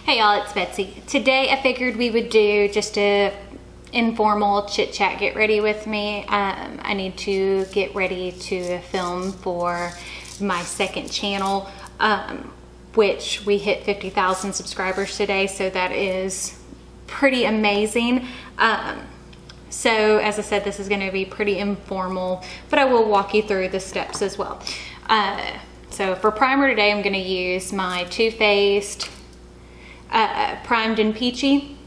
Hey y'all, it's Betsy. Today I figured we would do just a informal chit chat, get ready with me. I need to get ready to film for my second channel, which we hit 50,000 subscribers today, so that is pretty amazing. So as I said, this is going to be pretty informal, but I will walk you through the steps as well. So for primer today, I'm going to use my Too Faced Primed and Peachy.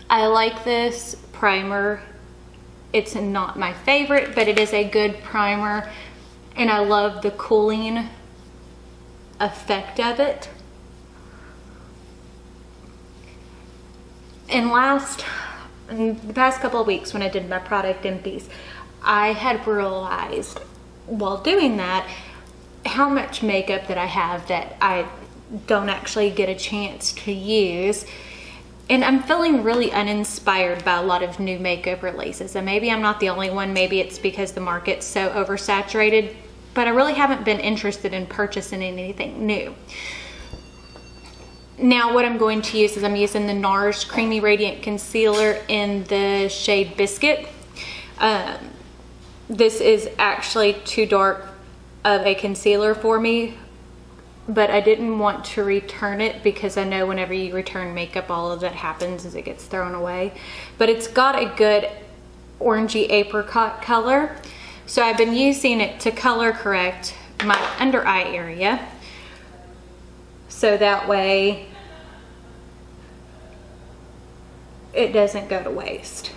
I like this primer. It's not my favorite, but it is a good primer, and I love the cooling effect of it. And in the past couple of weeks when I did my product empties, I had realized while doing that how much makeup that I have that I don't actually get a chance to use, and I'm feeling really uninspired by a lot of new makeup releases. And maybe I'm not the only one, maybe it's because the market's so oversaturated, but I really haven't been interested in purchasing anything new. Now what I'm going to use is I'm using the NARS Creamy Radiant Concealer in the shade Biscuit. This is actually too dark of a concealer for me, but I didn't want to return it because I know whenever you return makeup, all of that happens is it gets thrown away. But it's got a good orangey apricot color. So I've been using it to color correct my under eye area, so that way it doesn't go to waste.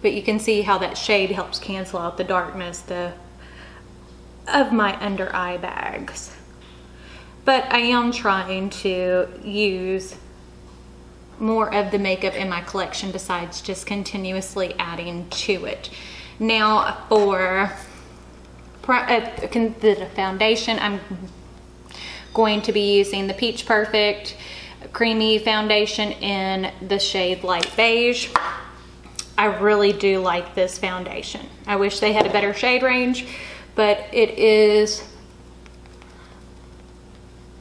But you can see how that shade helps cancel out the darkness of my under eye bags. But I am trying to use more of the makeup in my collection besides just continuously adding to it. Now for the foundation, I'm going to be using the Peach Perfect Creamy Foundation in the shade Light Beige. I really do like this foundation. I wish they had a better shade range, but it is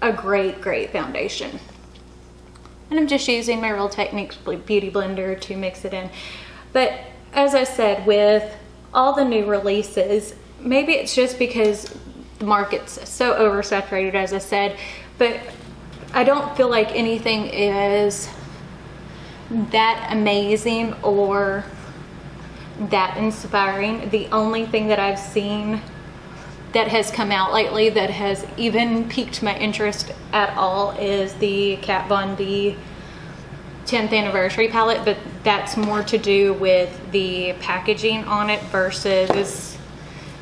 a great foundation. And I'm just using my Real Techniques Beauty Blender to mix it in. But as I said, with all the new releases, maybe it's just because the market's so oversaturated, as I said, but I don't feel like anything is that amazing or that inspiring. The only thing that I've seen that has come out lately that has even piqued my interest at all is the Kat Von D 10th anniversary palette, but that's more to do with the packaging on it versus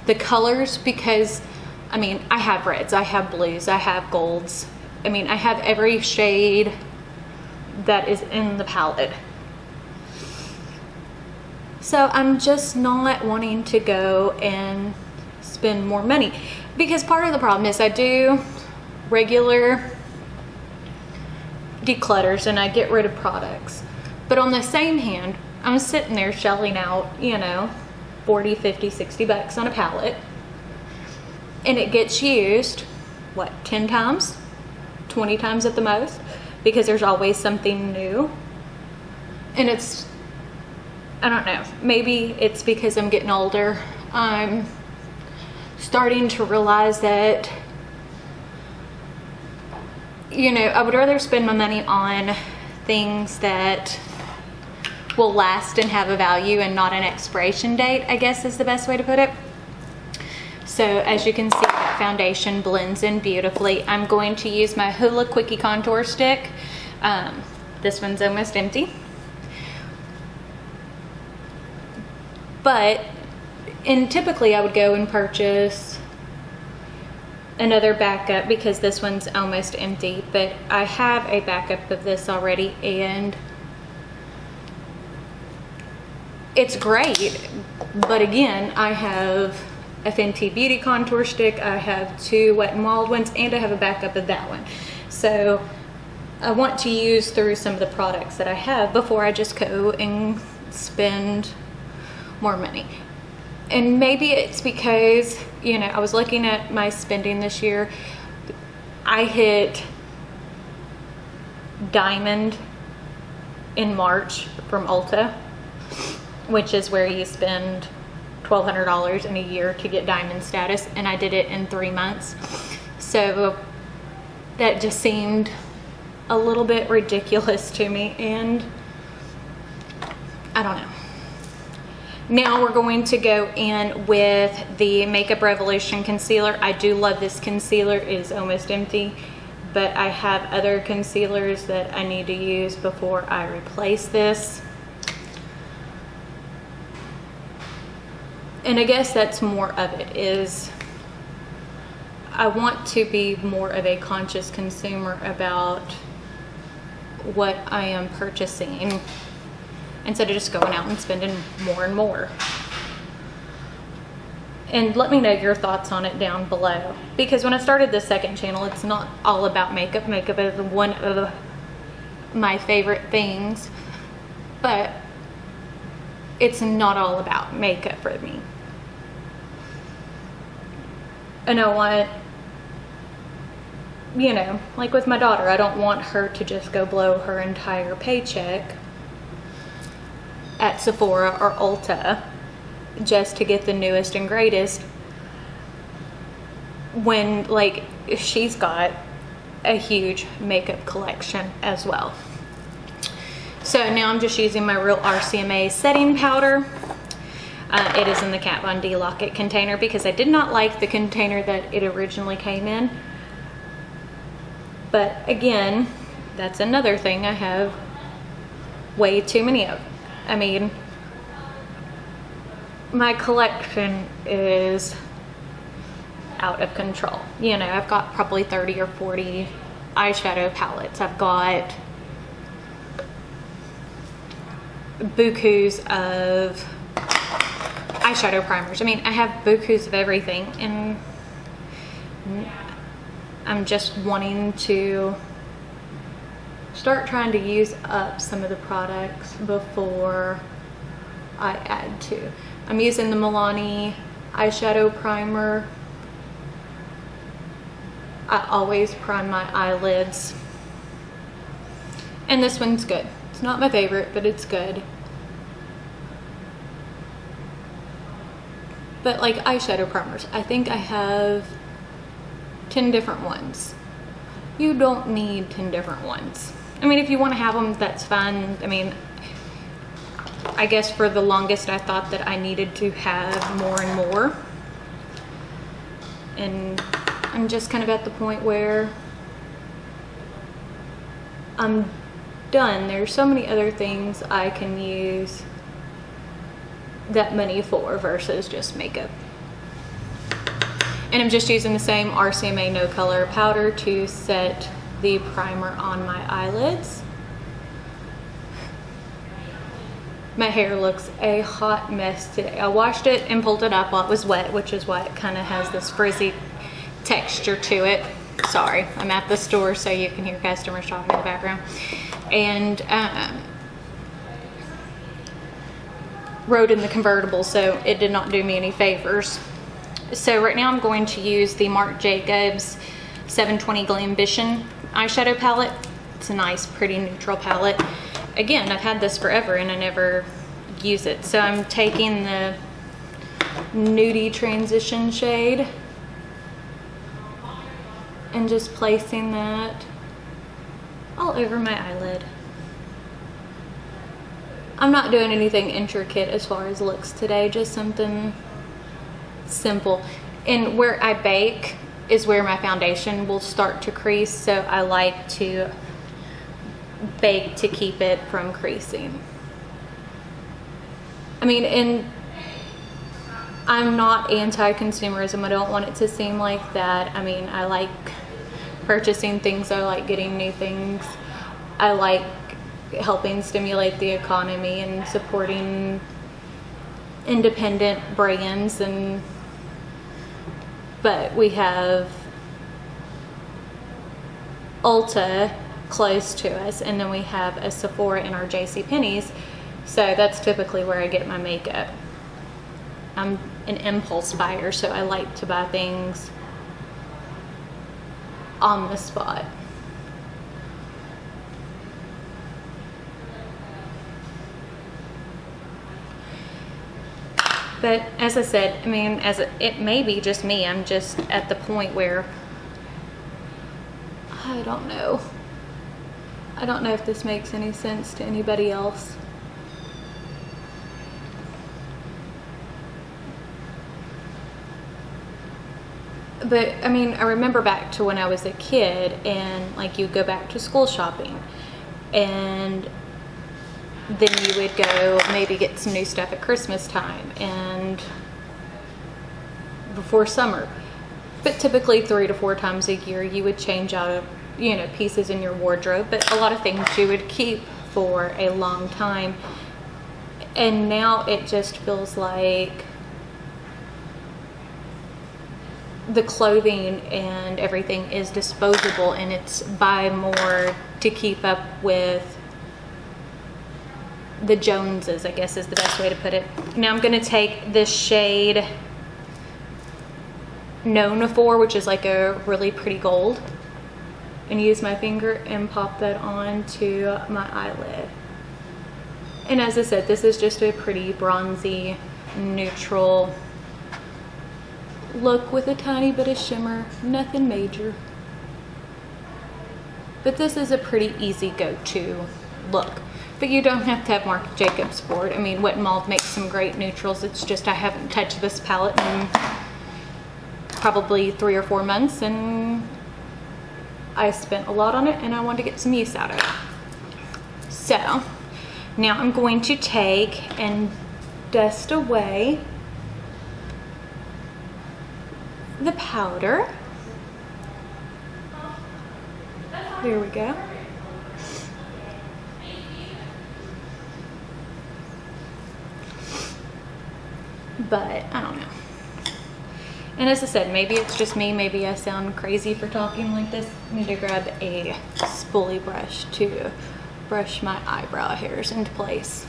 the colors, because I mean, I have reds, I have blues, I have golds. I mean, I have every shade that is in the palette. So I'm just not wanting to go and spend more money, because part of the problem is I do regular declutters and I get rid of products, but on the same hand I'm sitting there shelling out, you know, 40, 50, 60 bucks on a palette, and it gets used what, 10 times, 20 times at the most, because there's always something new. And it's, I don't know, maybe it's because I'm getting older. I'm starting to realize that, you know, I would rather spend my money on things that will last and have a value and not an expiration date, I guess is the best way to put it. So as you can see, that foundation blends in beautifully. I'm going to use my Hoola Quickie Contour Stick. This one's almost empty. And typically I would go and purchase another backup because this one's almost empty, but I have a backup of this already and it's great. But again, I have a Fenty Beauty Contour Stick, I have 2 Wet n Wild ones, and I have a backup of that one. So I want to use through some of the products that I have before I just go and spend more money. And maybe it's because, you know, I was looking at my spending this year. I hit Diamond in March from Ulta, which is where you spend $1,200 in a year to get diamond status, and I did it in 3 months. So that just seemed a little bit ridiculous to me, and I don't know. Now we're going to go in with the Makeup Revolution concealer. I do love this concealer. It is almost empty, but I have other concealers that I need to use before I replace this. And I guess that's more of it, is I want to be more of a conscious consumer about what I am purchasing, instead of just going out and spending more and more. And let me know your thoughts on it down below, because when I started this second channel, it's not all about makeup. Makeup is one of my favorite things, but it's not all about makeup for me. And I want, you know, like with my daughter, I don't want her to just go blow her entire paycheck at Sephora or Ulta just to get the newest and greatest, when like she's got a huge makeup collection as well. So now I'm just using my Real RCMA setting powder. It is in the Kat Von D Lock-It container, because I did not like the container that it originally came in. But again, that's another thing I have way too many of. I mean, my collection is out of control. You know, I've got probably 30 or 40 eyeshadow palettes. I've got bukus of eyeshadow primers. I mean, I have bukus of everything, and I'm just wanting to start trying to use up some of the products before I add to. I'm using the Milani eyeshadow primer. I always prime my eyelids, and this one's good. It's not my favorite, but it's good. But like eyeshadow primers, I think I have 10 different ones. You don't need 10 different ones. I mean, if you want to have them, that's fine. I mean, I guess for the longest I thought that I needed to have more and more. And I'm just kind of at the point where I'm done. There's so many other things I can use that money for versus just makeup. And I'm just using the same RCMA No Color powder to set the primer on my eyelids. My hair looks a hot mess today. I washed it and pulled it up while it was wet, which is why it kind of has this frizzy texture to it. Sorry, I'm at the store, so you can hear customers talking in the background. And rode in the convertible, so it did not do me any favors. So right now I'm going to use the Marc Jacobs 720 Glambition eyeshadow palette. It's a nice, pretty neutral palette. Again, I've had this forever and I never use it. So I'm taking the nudie transition shade and just placing that all over my eyelid. I'm not doing anything intricate as far as looks today, just something simple. And where I bake is where my foundation will start to crease, so I like to bake to keep it from creasing. I mean, and I'm not anti-consumerism. I don't want it to seem like that. I mean, I like purchasing things. I like getting new things. I like helping stimulate the economy and supporting independent brands, but we have Ulta close to us, and then we have a Sephora in our JCPenney's, so that's typically where I get my makeup. I'm an impulse buyer, so I like to buy things on the spot. But as I said, I mean, it may be just me. I'm just at the point where I don't know. I don't know if this makes any sense to anybody else. But I mean, I remember back to when I was a kid, and like you go back to school shopping, and then you would go maybe get some new stuff at Christmas time and before summer. But typically 3 to 4 times a year you would change out, you know, pieces in your wardrobe, but a lot of things you would keep for a long time. And now it just feels like the clothing and everything is disposable, and it's buy more to keep up with the Joneses, I guess is the best way to put it. Now I'm going to take this shade Known For, which is like a really pretty gold, and use my finger and pop that onto my eyelid. And as I said, this is just a pretty bronzy, neutral look with a tiny bit of shimmer, nothing major. But this is a pretty easy go-to look. But you don't have to have Marc Jacobs for it. I mean, Wet n Wild makes some great neutrals. It's just I haven't touched this palette in probably 3 or 4 months, and I spent a lot on it and I wanted to get some use out of it. So now I'm going to take and dust away the powder. There we go. But I don't know. And as I said, maybe it's just me, maybe I sound crazy for talking like this. I need to grab a spoolie brush to brush my eyebrow hairs into place.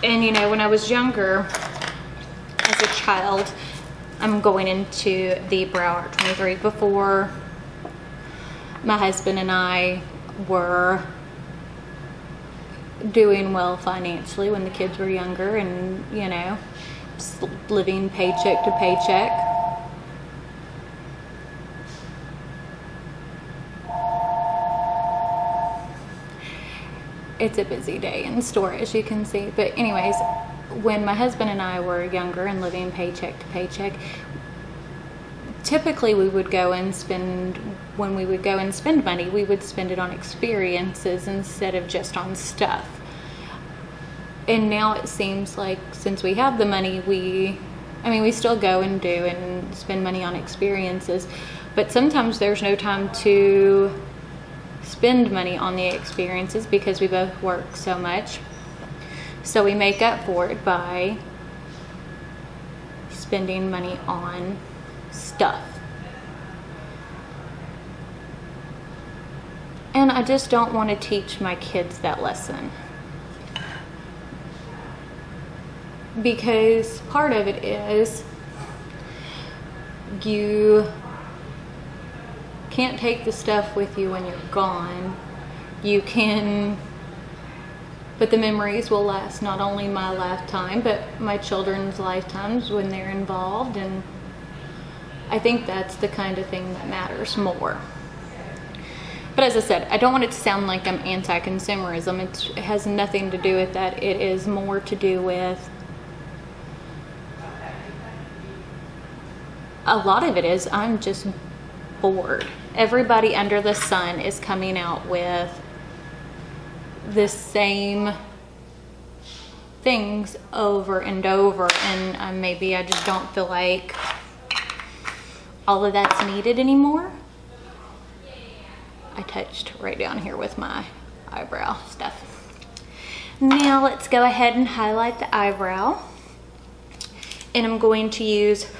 And you know, when I was younger, as a child, I'm going into the Brow Art 23, before my husband and I were doing well financially, when the kids were younger, and you know, living paycheck to paycheck. It's a busy day in store, as you can see. But anyways, when my husband and I were younger and living paycheck to paycheck, typically we would go and spend, when we would go and spend money, we would spend it on experiences instead of just on stuff. And now it seems like since we have the money, we still go and do and spend money on experiences, but sometimes there's no time to spend money on the experiences because we both work so much. So we make up for it by spending money on stuff. And I just don't want to teach my kids that lesson, because part of it is you can't take the stuff with you when you're gone. You can, but the memories will last not only my lifetime, but my children's lifetimes when they're involved. And I think that's the kind of thing that matters more. But as I said, I don't want it to sound like I'm anti-consumerism. It has nothing to do with that. It is more to do with, a lot of it is I'm just bored. Everybody under the sun is coming out with the same things over and over, and maybe I just don't feel like all of that's needed anymore. I touched right down here with my eyebrow stuff. Now let's go ahead and highlight the eyebrow, and I'm going to use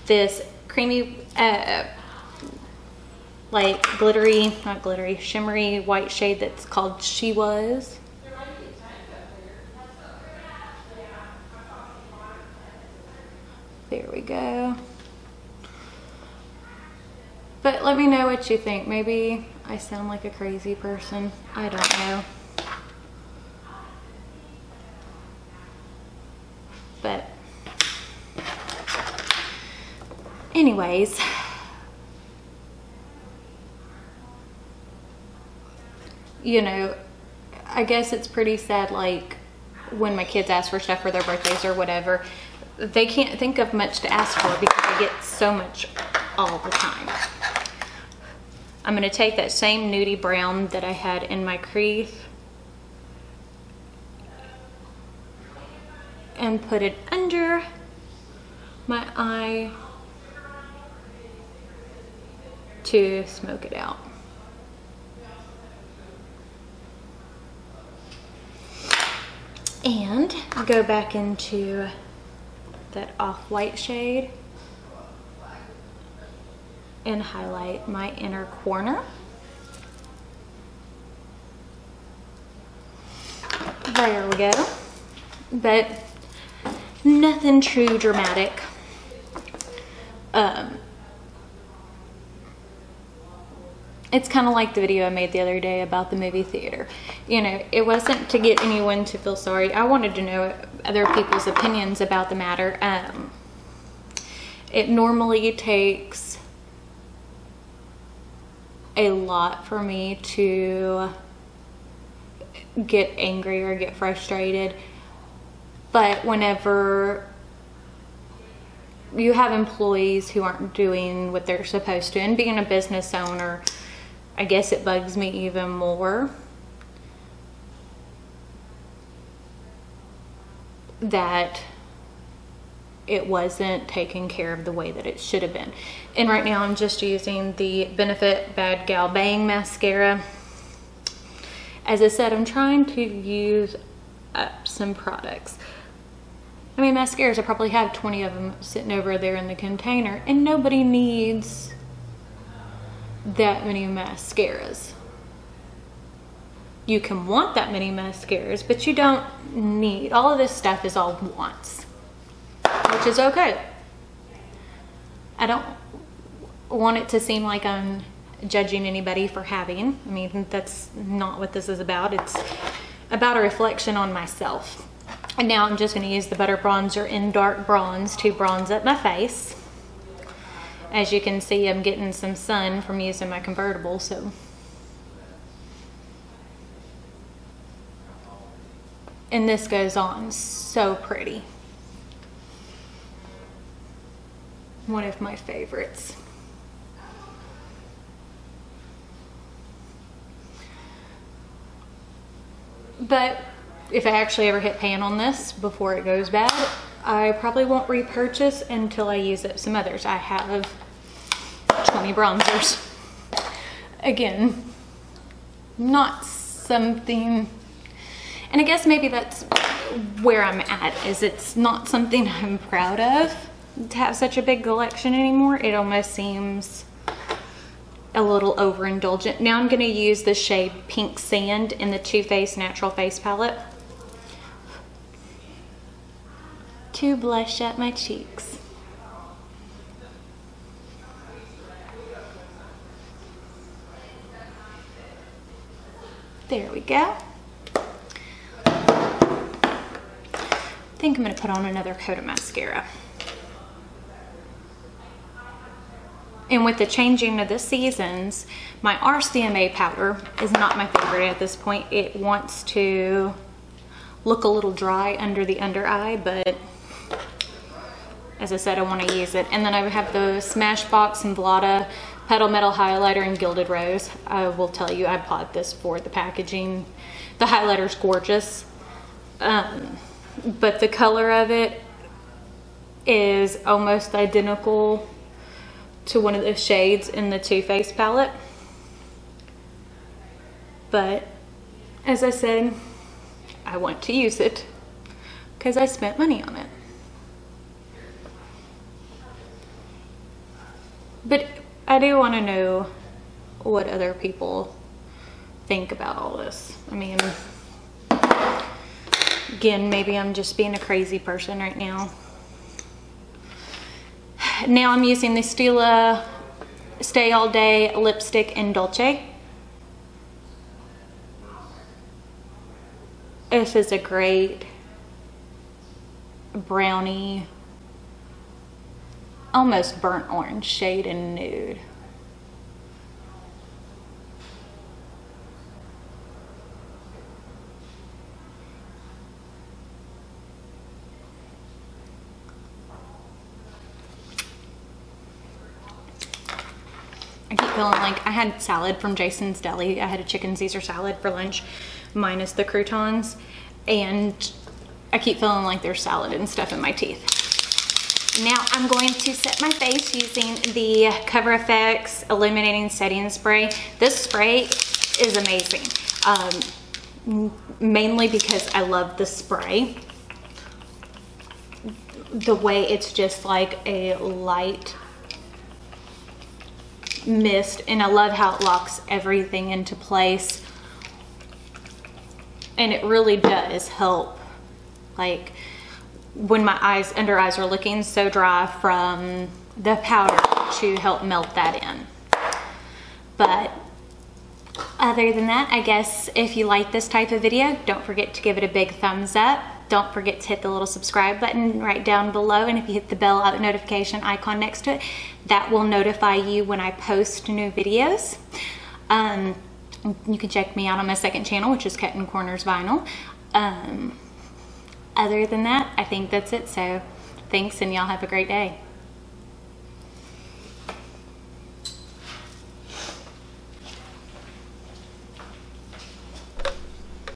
this creamy like glittery, not glittery, shimmery white shade that's called She Was. There we go. But let me know what you think. Maybe I sound like a crazy person. I don't know. Anyways, you know, I guess it's pretty sad, like when my kids ask for stuff for their birthdays or whatever, they can't think of much to ask for because I get so much all the time. I'm going to take that same nudie brown that I had in my crease and put it under my eye to smoke it out. And go back into that off-white shade and highlight my inner corner. There we go. But nothing too dramatic. It's kind of like the video I made the other day about the movie theater. You know, it wasn't to get anyone to feel sorry. I wanted to know other people's opinions about the matter. It normally takes a lot for me to get angry or get frustrated. But whenever you have employees who aren't doing what they're supposed to, and being a business owner, I guess it bugs me even more that it wasn't taken care of the way that it should have been. And right now I'm just using the Benefit Bad Gal Bang mascara. As I said, I'm trying to use up some products. I mean, mascaras, I probably have 20 of them sitting over there in the container, and nobody needs that many mascaras. You can want that many mascaras, but you don't need. All of this stuff is all wants, which is okay. I don't want it to seem like I'm judging anybody for having. I mean, that's not what this is about. It's about a reflection on myself. And now I'm just going to use the Butter Bronzer in Dark Bronze to bronze up my face. As you can see, I'm getting some sun from using my convertible, so. And this goes on so pretty. One of my favorites. But if I actually ever hit pan on this before it goes bad, I probably won't repurchase until I use up some others. I have 20 bronzers. Again, not something, and I guess maybe that's where I'm at, is it's not something I'm proud of to have such a big collection anymore. It almost seems a little overindulgent. Now I'm gonna use the shade Pink Sand in the Too Faced Natural Face Palette to blush up my cheeks. There we go. I think I'm gonna put on another coat of mascara. And with the changing of the seasons, my RCMA powder is not my favorite at this point. It wants to look a little dry under the under eye, but as I said, I want to use it. And then I have the Smashbox and Vlada Petal Metal Highlighter in Gilded Rose. I will tell you, I bought this for the packaging. The highlighter's gorgeous, but the color of it is almost identical to one of the shades in the Too Faced palette. But as I said, I want to use it because I spent money on it. But I do want to know what other people think about all this. I mean, again, maybe I'm just being a crazy person right now. Now I'm using the Stila Stay All Day Lipstick in Dolce. This is a great brownie almost burnt orange shade and nude. I keep feeling like I had salad from Jason's Deli. I had a chicken Caesar salad for lunch, minus the croutons, and I keep feeling like there's salad and stuff in my teeth. Now I'm going to set my face using the Cover FX Illuminating Setting Spray. This spray is amazing, mainly because I love the spray. The way it's just like a light mist, and I love how it locks everything into place, and it really does help, like when my under eyes are looking so dry from the powder, to help melt that in. But other than that, I guess if you like this type of video, don't forget to give it a big thumbs up. Don't forget to hit the little subscribe button right down below, and if you hit the bell notification icon next to it, that will notify you when I post new videos. You can check me out on my second channel, which is Cuttin Corners Vinyl. Other than that, I think that's it. So thanks, and y'all have a great day.